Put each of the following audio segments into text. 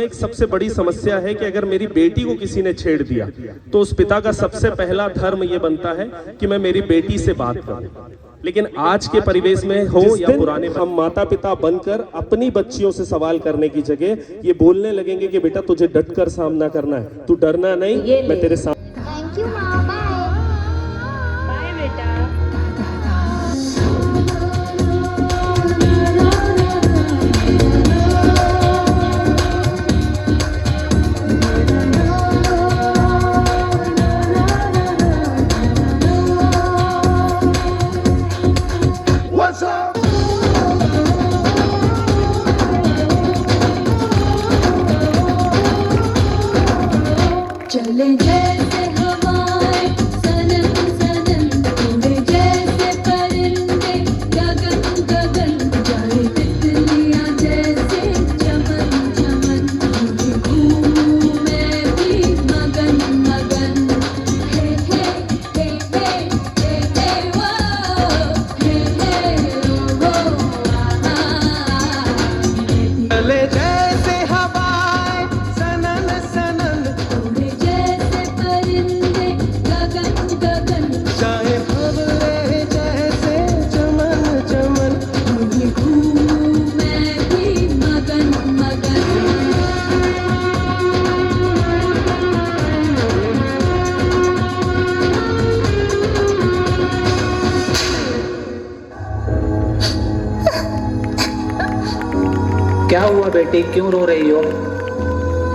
एक सबसे बड़ी समस्या है कि अगर मेरी बेटी को किसी ने छेड़ दिया तो उस पिता का सबसे पहला धर्म यह बनता है कि मैं मेरी बेटी से बात करूं। लेकिन आज के परिवेश में हो या पुराने, हम माता पिता बनकर अपनी बच्चियों से सवाल करने की जगह ये बोलने लगेंगे कि बेटा तुझे डटकर सामना करना है, तू डरना नहीं, मैं तेरे साथ। थैंक यू माँ, बाय बेटा। चले जैसे हवाएं सनम सनम, उड़े जैसे परिंदे गगन गगन, जाए तितलियां जैसे चमन चमन, घूमूं मैं भी मगन मगन। हे हे हे हे हे हे वो, हे हे ओ आहा। चले जैसे हवाएं सनन सनन, चाहे भंवरे जैसे चमन चमन, घूमूं मैं भी मगन मगन। क्या हुआ बेटी, क्यों रो रही हो?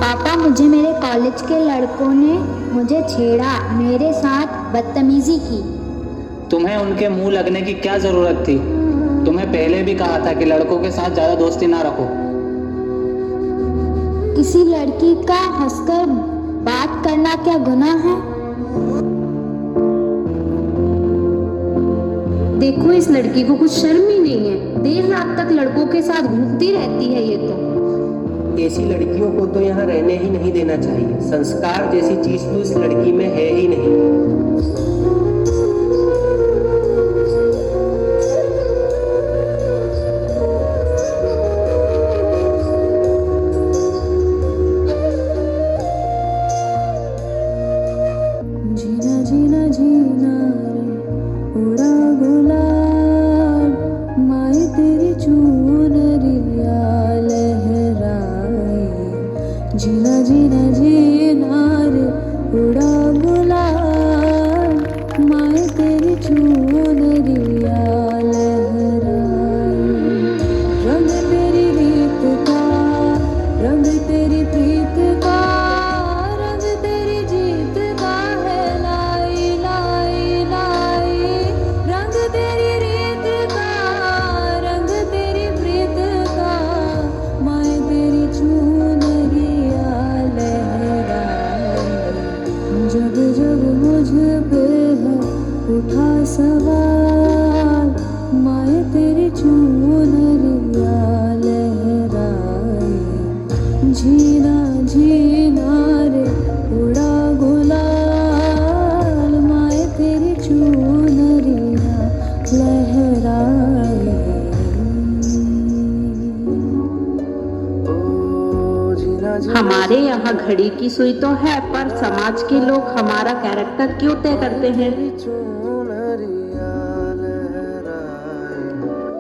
पापा, मुझे मेरे कॉलेज के लड़कों ने मुझे छेड़ा, मेरे साथ बदतमीजी की। तुम्हें उनके मुंह लगने की क्या जरूरत थी? तुम्हें पहले भी कहा था कि लड़कों के साथ ज्यादा दोस्ती ना रखो। किसी लड़की का हंसकर बात करना क्या गुनाह है? देखो, इस लड़की को कुछ शर्म ही नहीं है, देर रात तक लड़कों के साथ घूमती रहती है। ये तो ऐसी लड़कियों को तो यहाँ रहने ही नहीं देना चाहिए। संस्कार जैसी चीज तो इस लड़की में है ही नहीं। जीना जीना जीना रे उड़ा गुलाल, माए तेरी चुनरिया लहराए। जीना जीना जीना रे उड़ा गुलाल, माए तेरी चुनरिया लहराए। रंग तेरी रीत का, रंग तेरी प्रीत का, रंग तेरी जीत का है लाई लाई लाई। रंग तेरी रीत का, रंग तेरी प्रीत का, माए तेरी चुनरिया लहराए। जब जब मुझ पे है उठा सवाल, माए तेरी चुनरिया लहराए। जीना जीना रे उड़ा गुलाल, माए तेरी चुनरिया लहराए। हमारे यहाँ घड़ी की सुई तो है, पर समाज के लोग हमारा कैरेक्टर क्यों तय करते हैं?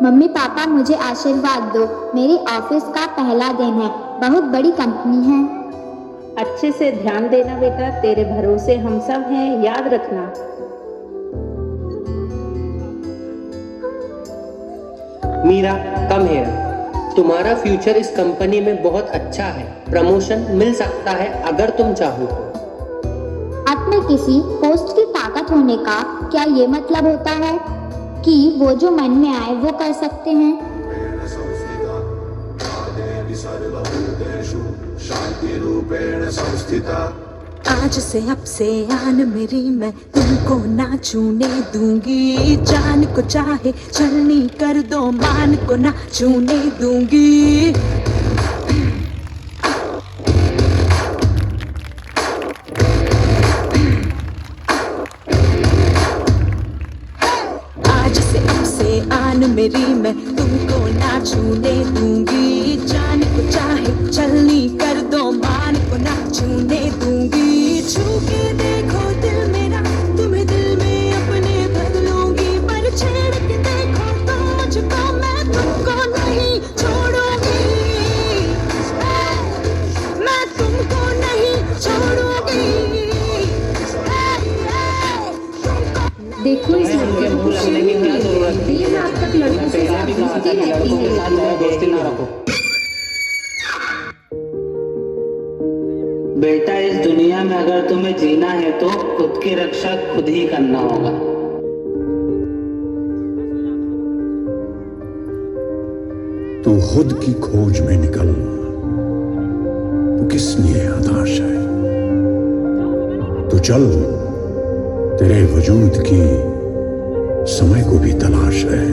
मम्मी पापा, मुझे आशीर्वाद दो, मेरी ऑफिस का पहला दिन है, बहुत बड़ी कंपनी है। अच्छे से ध्यान देना बेटा, तेरे भरोसे हम सब हैं, याद रखना। Meera, come here. तुम्हारा फ्यूचर इस कंपनी में बहुत अच्छा है, प्रमोशन मिल सकता है अगर तुम चाहो तो। आप में किसी पोस्ट की ताकत होने का क्या ये मतलब होता है कि वो जो मन में आए वो कर सकते हैं? आज से अब से आन मेरी, मैं तुमको ना छूने दूंगी। जान को चाहे छलनी कर दो, मान को ना छूने दूंगी। आज से अब से आन मेरी, मैं तुमको ना छूने दूंगी। जान को चाहे छलनी कर दो, लड़कों के साथ भी कहा था घूमती कि रहती लड़कों के साथ है। ज्यादा दोस्ती ना रखो। बेटा, इस दुनिया में अगर तुम्हें जीना है तो खुद की रक्षा खुद ही करना होगा। तू खुद की खोज में निकल, तू किस लिए हताश है? तू चल, तेरे वजूद की समय को भी तलाश है,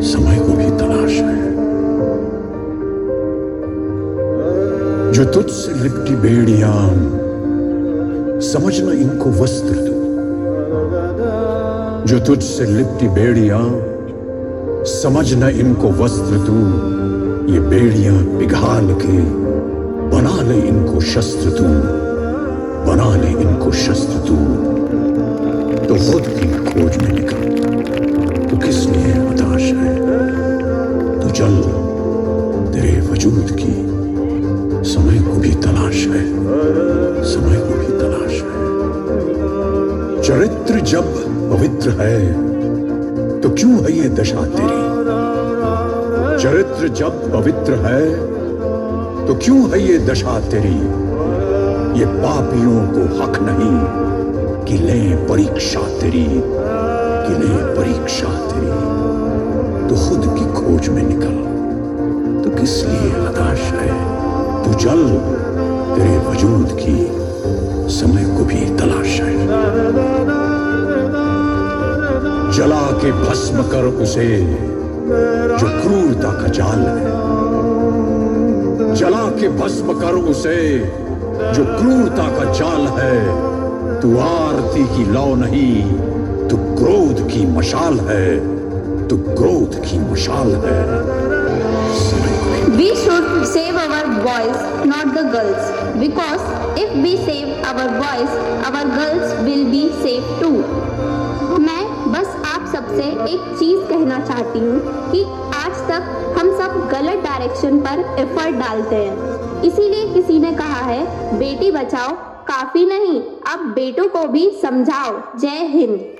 समय को भी तलाश है। जो तुझसे लिपटी बेड़ियां, समझना इनको वस्त्र तू। जो तुझसे लिपटी बेड़ियां, समझना इनको वस्त्र तू। ये बेड़ियां पिघाल के बना ले इनको शस्त्र तू, बना ले इनको शस्त्र तू। तो खुद की खोज में निकल, तू किस लिए हताश है? तू चल, तेरे वजूद की समय को भी तलाश है, समय को भी तलाश है। चरित्र जब पवित्र है तो क्यों है ये दशा तेरी? चरित्र जब पवित्र है तो क्यों है ये दशा तेरी? ये पापियों को हक नहीं कि लें परीक्षा तेरी, कि लें परीक्षा तेरी। तो खुद की खोज में निकल, तो किस लिए हताश है? तू चल, तेरे वजूद की समय को भी तलाश है। जला के भस्म कर उसे जो क्रूरता का जाल है, जला के भस्म कर उसे जो क्रूरता का जाल है। तू आरती की लौ नहीं, तू क्रोध की मशाल है, तू क्रोध की मशाल है। We should save our boys, not the girls. Because if we save our boys, our girls will be safe too. मैं बस आप सबसे एक चीज कहना चाहती हूँ कि आज तक हम सब गलत डायरेक्शन पर एफर्ट डालते हैं। इसीलिए किसी ने कहा है बेटी बचाओ काफी नहीं, अब बेटों को भी समझाओ। जय हिंद।